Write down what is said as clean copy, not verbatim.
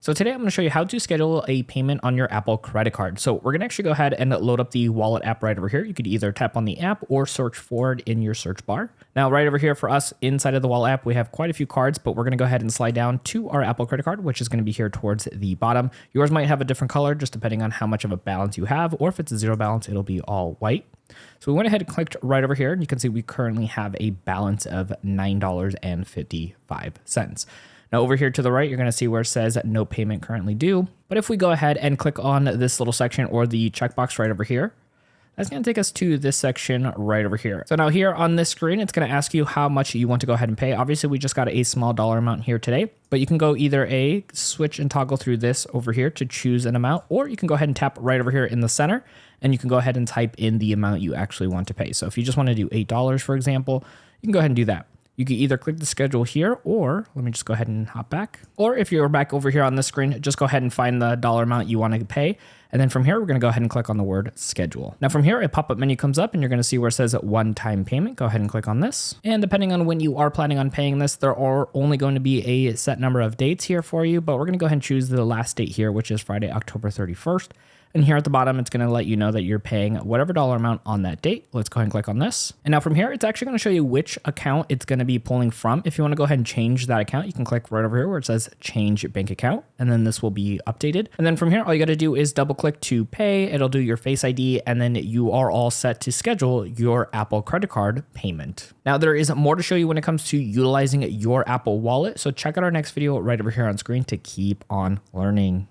So today I'm going to show you how to schedule a payment on your Apple credit card. So we're going to actually go ahead and load up the wallet app right over here. You could either tap on the app or search for it in your search bar. Now right over here for us inside of the wallet app, we have quite a few cards, but we're going to go ahead and slide down to our Apple credit card, which is going to be here towards the bottom. Yours might have a different color just depending on how much of a balance you have, or if it's a zero balance, it'll be all white. So we went ahead and clicked right over here, and you can see we currently have a balance of $9.55. Now over here to the right, you're going to see where it says no payment currently due. But if we go ahead and click on this little section or the checkbox right over here, that's going to take us to this section right over here. So now here on this screen, it's going to ask you how much you want to go ahead and pay. Obviously, we just got a small dollar amount here today, but you can go either switch and toggle through this over here to choose an amount, or you can go ahead and tap right over here in the center, and you can go ahead and type in the amount you actually want to pay. So if you just want to do $8, for example, you can go ahead and do that. You can either click the schedule here, or let me just go ahead and hop back. Or if you're back over here on this screen, just go ahead and find the dollar amount you want to pay. And then from here, we're going to go ahead and click on the word schedule. Now from here, a pop-up menu comes up and you're going to see where it says one-time payment. Go ahead and click on this. And depending on when you are planning on paying this, there are only going to be a set number of dates here for you, but we're going to go ahead and choose the last date here, which is Friday, October 31st. And here at the bottom, it's going to let you know that you're paying whatever dollar amount on that date. Let's go ahead and click on this. And now from here, it's actually going to show you which account it's going to be pulling from. If you want to go ahead and change that account, you can click right over here where it says change bank account, and then this will be updated. And then from here, all you got to do is double click to pay. It'll do your Face ID, and then you are all set to schedule your Apple credit card payment. Now there is more to show you when it comes to utilizing your Apple Wallet. So check out our next video right over here on screen to keep on learning.